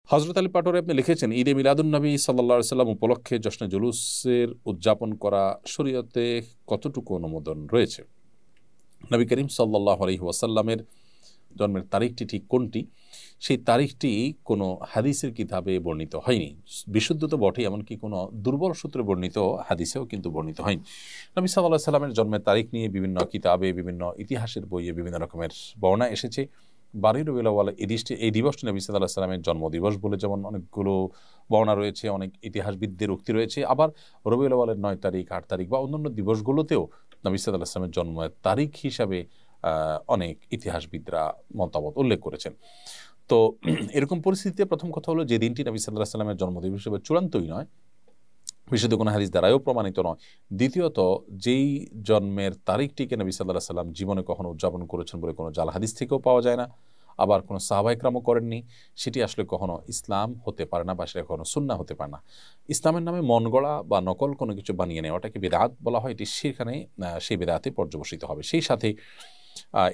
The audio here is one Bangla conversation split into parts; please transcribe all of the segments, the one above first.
হযরত আলী পাটোয়ারী আপনি লিখেছেন, ঈদে মিলাদুন্নবী সাল্লাল্লাহু আলাইহি সাল্লাম উপলক্ষে জশ্নে জুলুসের উদযাপন করা শরীয়তে কতটুকু অনুমোদন রয়েছে? নবী করিম সাল্লাল্লাহু আলাইহি ওয়াসাল্লামের জন্মের তারিখটি ঠিক কোনটি, সেই তারিখটি কোনো হাদিসের কিতাবে বর্ণিত হয়নি। বিশুদ্ধ তো বটেই, এমনকি কোনো দুর্বল সূত্রে বর্ণিত হাদিসেও কিন্তু বর্ণিত হয়নি। নবী সাল্লাল্লাহু আলাইহি সাল্লামের জন্মের তারিখ নিয়ে বিভিন্ন কিতাবে, বিভিন্ন ইতিহাসের বইয়ে বিভিন্ন রকমের বর্ণনা এসেছে। 12 রবিউল আউয়াল এই দিবসটি নবী সাল্লাল্লাহু আলাইহি সাল্লামের জন্মদিবস বলে যেমন অনেকগুলো বর্ণনা রয়েছে, অনেক ইতিহাসবিদদের উক্তি রয়েছে। আবার রবিউল আউয়ালের 9 তারিখ, 8 তারিখ বা অন্যান্য দিবসগুলোতেও নবী সাল্লাল্লাহু আলাইহি সাল্লামের জন্মের তারিখ হিসাবে অনেক ইতিহাসবিদরা মতামত উল্লেখ করেছেন। তো এরকম পরিস্থিতিতে প্রথম কথা হলো, যে দিনটি নবী সাল্লাল্লাহু আলাইহি সাল্লামের জন্মদিবস হিসেবে চূড়ান্তই নয়, বিশুদ্ধ কোনো হাদিস দ্বারাও প্রমাণিত নয়। দ্বিতীয়ত, যেই জন্মের তারিখটিকে নবী সাল্লাল্লাহু আলাইহি সাল্লাম জীবনে কখনো উদযাপন করেছেন বলে কোনো জাল হাদিস থেকেও পাওয়া যায় না, আবার কোনো সাহাবা ইকরামও করেননি, সেটি আসলে কখনো ইসলাম হতে পারে না বা সেটা কখনো সুন্নাহ হতে পারে না। ইসলামের নামে মন গড়া বা নকল কোনো কিছু বানিয়ে নেওয়াটাকে বিদআত বলা হয়। এটি সেখানে সেই বিদআতে পর্যবসিত হবে। সেই সাথে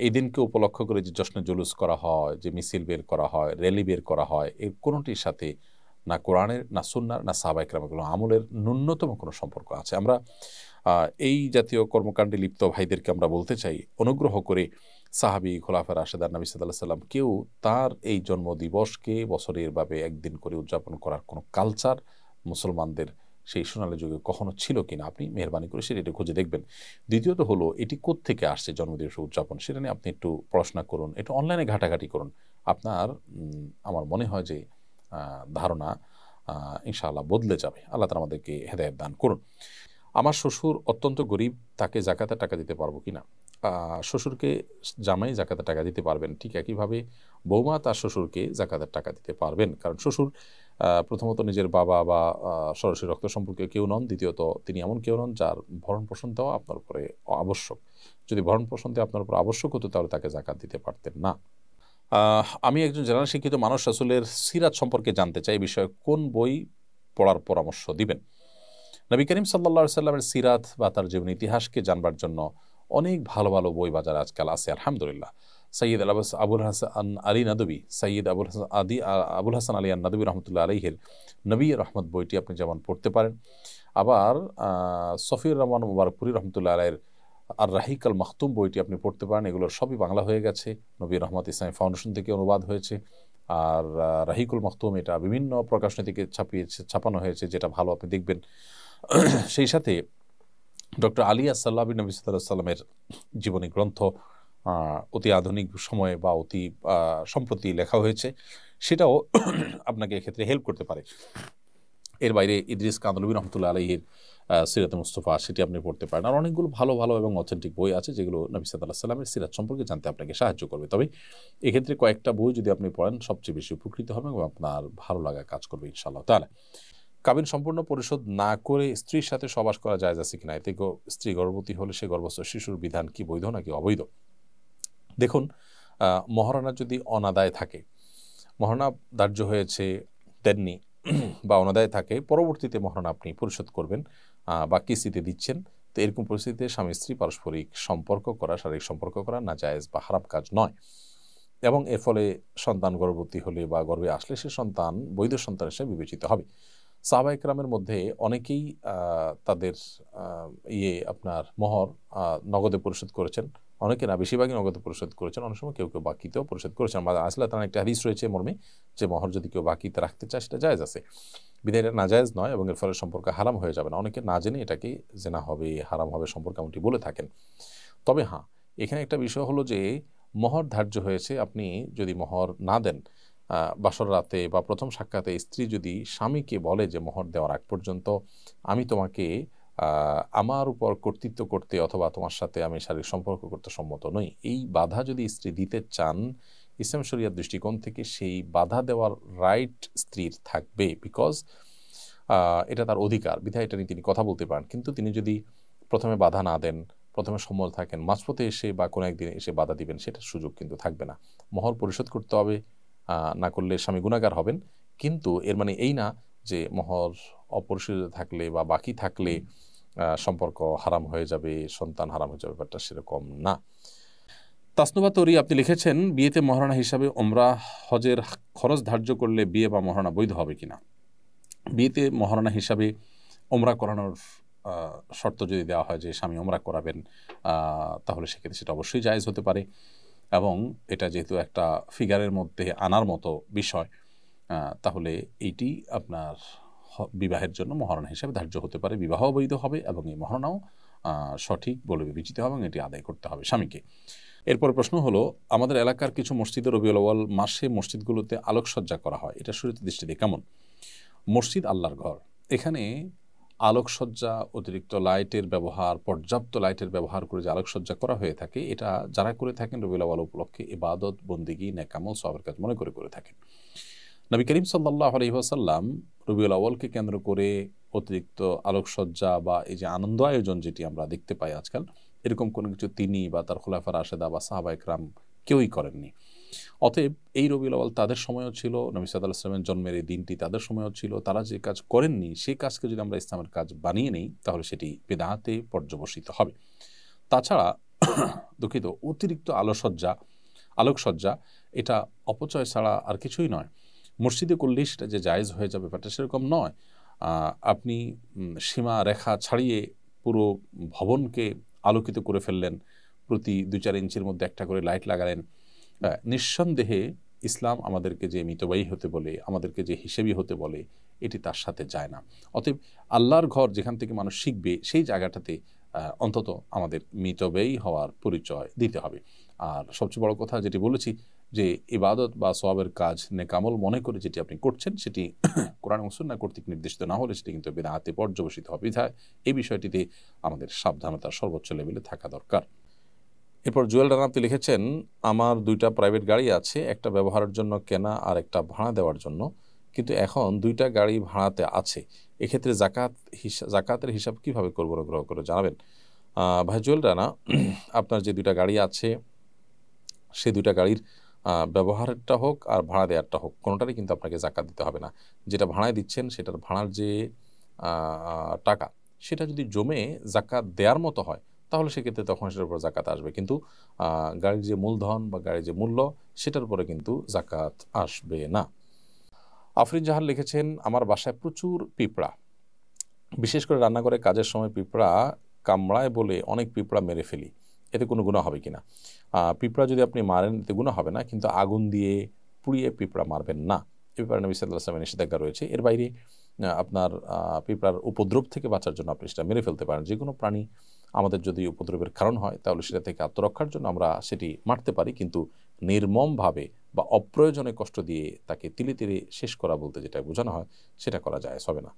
এই দিনকে উপলক্ষ করে যে জশ্নে জুলুস করা হয়, যে মিছিল বের করা হয়, র্যালি বের করা হয়, এর কোনোটির সাথে না কোরআনের, না সুন্নাহর, না সাহাবা ইকরামের কোনো আমলের ন্যূনতম কোনো সম্পর্ক আছে। আমরা এই জাতীয় কর্মকাণ্ডে লিপ্ত ভাইদেরকে আমরা বলতে চাই, অনুগ্রহ করে সাহাবী, খোলাফায়ে রাশেদান, নবী সাল্লাল্লাহু আলাইহি সাল্লাম কেউ তার এই জন্মদিবসকে বছরের ভাবে একদিন করে উদযাপন করার কোনো কালচার মুসলমানদের সেই সোনালী যুগে কখনো ছিল কিনা আপনি মেহরবানি করে সেটা একটু খুঁজে দেখবেন। দ্বিতীয়ত হলো, এটি কোত্থেকে আসছে জন্মদিবস উদযাপন, সেটা নিয়ে আপনি একটু পড়াশোনা করুন, একটু অনলাইনে ঘাটাঘাটি করুন। আপনার আমার মনে হয় যে ধারণা ইনশাআল্লাহ বদলে যাবে। আল্লাহ তাআলা আমাদেরকে হেদায়েত দান করুন। আমার শ্বশুর অত্যন্ত গরিব, তাকে জাকাতের টাকা দিতে পারবো কিনা? শ্বশুরকে জামাই জাকাতের টাকা দিতে পারবেন, ঠিক একইভাবে বৌমা তার শ্বশুরকে জাকাতের টাকা দিতে পারবেন। কারণ শ্বশুর প্রথমত নিজের বাবা বা সরাসরি রক্ত সম্পর্কে কেউ নন। দ্বিতীয়ত, তিনি এমন কেউ নন যার ভরণ পোষণ দেওয়া আপনার উপরে আবশ্যক। যদি ভরণ পোষণ দেওয়া আপনার উপর আবশ্যক হতো, তাহলে তাকে জাকাত দিতে পারতেন না। আমি একজন জেনারেল শিক্ষিত মানুষ, রাসূলের সিরাত সম্পর্কে জানতে চাই, এই বিষয়ে কোন বই পড়ার পরামর্শ দিবেন? নবী করিম সাল্লাল্লাহু আলাইহি সাল্লামের সিরাত বা তার জীবন ইতিহাসকে জানবার জন্য অনেক ভালো ভালো বই বাজারে আজকাল আছে, আলহামদুলিল্লাহ। সৈয়দ আবুল হাসান আলী নদভী, সৈয়দ আবুল হাসান আলী নদভী রহমতুল্লাহ আলাইহির নবী রহমত বইটি আপনি যেমন পড়তে পারেন। আবার সফিউর রহমান মুবারকপুরী রহমতুল্লাহ আলাইহির আর রাহিক আল মাখতুম বইটি আপনি পড়তে পারেন। এগুলোর সবই বাংলা হয়ে গেছে, নবী রহমত ইসলামী ফাউন্ডেশন থেকে অনুবাদ হয়েছে। আর রাহিকুল মাখতুম এটা বিভিন্ন প্রকাশনী থেকে ছাপানো হয়েছে, যেটা ভালো আপনি দেখবেন। সেই সাথে ডক্টর আলী আসাল্লাবি নবী সাল্লাল্লাহু আলাইহি সাল্লামের জীবনী গ্রন্থ অতি আধুনিক সময়ে বা অতি সম্প্রতি লেখা হয়েছে, সেটাও আপনাকে এক্ষেত্রে হেল্প করতে পারে। এর বাইরে ইদ্রিস কান্দলবী রহমতুল্লাহ আলাইহির সিরাতে মুস্তফা, সেটি আপনি পড়তে পারেন। আর অনেকগুলো ভালো ভালো এবং অথেন্টিক বই আছে যেগুলো নবী সাল্লাল্লাহু আলাইহি সাল্লামের সিরাত সম্পর্কে জানতে আপনাকে সাহায্য করবে। তবে এক্ষেত্রে কয়েকটা বই যদি আপনি পড়েন, সবচেয়ে বেশি উপকৃত হবেন এবং আপনার ভালো লাগা কাজ করবে ইনশাআল্লাহ তাআলা। কাবিন সম্পূর্ণ পরিশোধ না করে স্ত্রীর সাথে সহবাস করা জায়েজ আছে কিনা? এতে স্ত্রী গর্ভবতী হলে সে গর্ভস্থ শিশুর বিধান কি বৈধ নাকি অবৈধ? দেখুন, মহারণা যদি অনাদায় থাকে, মহারণা ধার্য হয়েছে দেননি বা অনাদায় থাকে, পরবর্তীতে মহারণা আপনি পরিশোধ করবেন বা কিস্তিতে দিচ্ছেন, তো এরকম পরিস্থিতিতে স্বামী স্ত্রী পারস্পরিক সম্পর্ক করা, শারীরিক সম্পর্ক করা না জায়েজ বা হারাম কাজ নয়। এবং এর ফলে সন্তান গর্ভবতী হলে বা গর্ভে আসলে সে সন্তান বৈধ সন্তান হিসেবে বিবেচিত হবে। সাহাবা ইকরামের মধ্যে অনেকেই তাদের আপনার মোহর নগদে পরিশোধ করেছেন, অনেকে না, বেশিরভাগই নগদে পরিশোধ করেছেন। অনেক সময় কেউ কেউ বাকিতেও পরিশোধ করেছেন। আসলে তার একটা হাদিস রয়েছে মর্মে যে মোহর যদি কেউ বাকিতে রাখতে চায় সেটা জায়েজ আছে, বিধায় এটা নাজায়েজ নয় এবং এর ফলে সম্পর্ক হারাম হয়ে যাবে না। অনেকে না জেনে এটাকে জেনা হবে, হারাম হবে সম্পর্ক এমনটি বলে থাকেন। তবে হ্যাঁ, এখানে একটা বিষয় হলো যে মোহর ধার্য হয়েছে, আপনি যদি মোহর না দেন, বাসর রাতে বা প্রথম সাক্ষাতে স্ত্রী যদি স্বামীকে বলে যে মোহর দেওয়ার আগ পর্যন্ত আমি তোমাকে আমার উপর কর্তৃত্ব করতে অথবা তোমার সাথে আমি শারীরিক সম্পর্ক করতে সম্মত নই, এই বাধা যদি স্ত্রী দিতে চান, ইসলাম শরিয়ার দৃষ্টিকোণ থেকে সেই বাধা দেওয়ার রাইট স্ত্রীর থাকবে, বিকজ এটা তার অধিকার, বিধায় এটা নিয়ে তিনি কথা বলতে পারেন। কিন্তু তিনি যদি প্রথমে বাধা না দেন, প্রথমে সম্মত থাকেন, মাঝপথে এসে বা কোনো একদিন এসে বাধা দিবেন, সেটার সুযোগ কিন্তু থাকবে না। মোহর পরিশোধ করতে হবে, না করলে স্বামী গুনাহগার হবেন। কিন্তু এর মানে এই না যে মোহর অপরিশোধিত থাকলে বা বাকি থাকলে সম্পর্ক হারাম হয়ে যাবে, সন্তান হারাম হয়ে যাবে, ব্যাপারটা সেরকম না। তাসনুবা তরি আপনি লিখেছেন, বিয়েতে মহারণা হিসাবে ওমরা হজের খরচ ধার্য করলে বিয়ে বা মহারণা বৈধ হবে কিনা। বিয়েতে মহারণা হিসাবে ওমরা করানোর শর্ত যদি দেওয়া হয় যে স্বামী ওমরা করাবেন, তাহলে সেক্ষেত্রে সেটা অবশ্যই জায়েজ হতে পারে। এবং এটা যেহেতু একটা ফিগারের মধ্যে আনার মতো বিষয়, তাহলে এইটি আপনার বিবাহের জন্য মহারণা হিসাবে ধার্য হতে পারে, বিবাহ বৈধ হবে এবং এই মহারণাও সঠিক বলে বিবেচিত হবে এবং এটি আদায় করতে হবে স্বামীকে। এরপর প্রশ্ন হলো, আমাদের এলাকার কিছু মসজিদে রবিউল আউয়াল মাসে মসজিদগুলোতে আলোকসজ্জা করা হয়, এটা শরীয়তের দৃষ্টিতে কেমন? মসজিদ আল্লাহর ঘর, এখানে আলোকসজ্জা, অতিরিক্ত লাইটের ব্যবহার, পর্যাপ্ত লাইটের ব্যবহার করে যে আলোকসজ্জা করা হয়ে থাকে, এটা যারা করে থাকেন রবিউল আউয়াল উপলক্ষে ইবাদত, বন্দেগী, নেক আমল, সওয়াবের কাজ মনে করে থাকেন। নবী করিম সাল্লাল্লাহু আলাইহি ওয়াসাল্লাম রবিউল আউয়ালকে কেন্দ্র করে অতিরিক্ত আলোকসজ্জা বা এই যে আনন্দ আয়োজন যেটি আমরা দেখতে পাই আজকাল, এরকম কোনো কিছু তিনি বা তার খুলাফা রাশেদা বা সাহাবা ইকরাম কেউই করেননি। অতএব এই রবিউল আউয়াল তাদের সময়ও ছিল, নবী সাল্লাল্লাহু আলাইহি ওয়াসাল্লামের জন্মের এই দিনটি তাদের সময়ও ছিল, তারা যে কাজ করেননি সেই কাজকে যদি আমরা ইসলামের কাজ বানিয়ে নেই তাহলে সেটি বিদআতে পর্যবসিত হবে। তাছাড়া দুঃখিত, অতিরিক্ত আলোকসজ্জা এটা অপচয় ছাড়া আর কিছুই নয়। মসজিদে করলেই সেটা যে জায়েজ হয়ে যাবে ব্যাপারটা সেরকম নয়। আপনি সীমা রেখা ছাড়িয়ে পুরো ভবনকে আলোকিত করে ফেললেন, প্রতি 2-4 ইঞ্চির মধ্যে একটা করে লাইট লাগালেন। নিঃসন্দেহে ইসলাম আমাদেরকে যে মিতব্যয়ী হতে বলে, আমাদেরকে যে হিসেবি হতে বলে, এটি তার সাথে যায় না। অতএব আল্লাহর ঘর যেখান থেকে মানুষ শিখবে সেই জায়গাটাতে অন্তত আমাদের মিতব্যয়ী হওয়ার পরিচয় দিতে হবে। আর সবচেয়ে বড় কথা যেটি বলেছি, যে ইবাদত বা সওয়াবের কাজ নেকামল মনে করে যেটি আপনি করছেন সেটি কোরআন ও সুন্নাহ কর্তৃক নির্দেশিত না হলে সেটি কিন্তু বিদআতে পর্যবসিত হবে। এই বিষয়টিতে আমাদের সাবধানতা সর্বোচ্চ লেভেলে থাকা দরকার। এরপর জুয়েল রানা আপনি লিখেছেন, আমার 2টা প্রাইভেট গাড়ি আছে, একটা ব্যবহারের জন্য কেনা আর একটা ভাড়া দেওয়ার জন্য, কিন্তু এখন 2টা গাড়ি ভাড়াতে আছে, এক্ষেত্রে জাকাতের হিসাব কিভাবে করব অনুগ্রহ করে জানাবেন। ভাই জুয়েল রানা, আপনার যে 2টা গাড়ি আছে সেই 2টা গাড়ির ব্যবহারেরটা হোক আর ভাড়া দেওয়ারটা হোক, কোনোটারই কিন্তু আপনাকে জাকাত দিতে হবে না। যেটা ভাড়ায় দিচ্ছেন সেটার ভাড়ার যে টাকা, সেটা যদি জমে জাকাত দেওয়ার মতো হয় তাহলে সেক্ষেত্রে তখন সেটার উপর জাকাত আসবে, কিন্তু গাড়ির যে মূলধন বা গাড়ির যে মূল্য সেটার উপরে কিন্তু জাকাত আসবে না। আফরিন জাহান লিখেছেন, আমার বাসায় প্রচুর পিঁপড়া, বিশেষ করে রান্নাঘরে কাজের সময় পিঁপড়া কামড়ায় বলে অনেক পিঁপড়া মেরে ফেলি, এতে কোনো গুনাহ হবে কিনা? পিঁপড়া যদি আপনি মারেন এতে গুনাহ হবে না, কিন্তু আগুন দিয়ে পুড়িয়ে পিঁপড়া মারবেন না, এ ব্যাপারে নবী সাল্লাল্লাহু আলাইহি ওয়াসাল্লামের নিষেধাজ্ঞা রয়েছে। এর বাইরে আপনার পিঁপড়ার উপদ্রব থেকে বাঁচার জন্য আপনি সেটা মেরে ফেলতে পারেন। যে কোনো প্রাণী আমাদের যদি উপদ্রবের কারণ হয় তাহলে সেটা থেকে আত্মরক্ষার জন্য আমরা সেটি মারতে পারি, কিন্তু নির্মমভাবে বা অপ্রয়োজনে কষ্ট দিয়ে তাকে তিলে তিলে শেষ করা বলতে যেটা বোঝানো হয় সেটা করা যায় হবে না।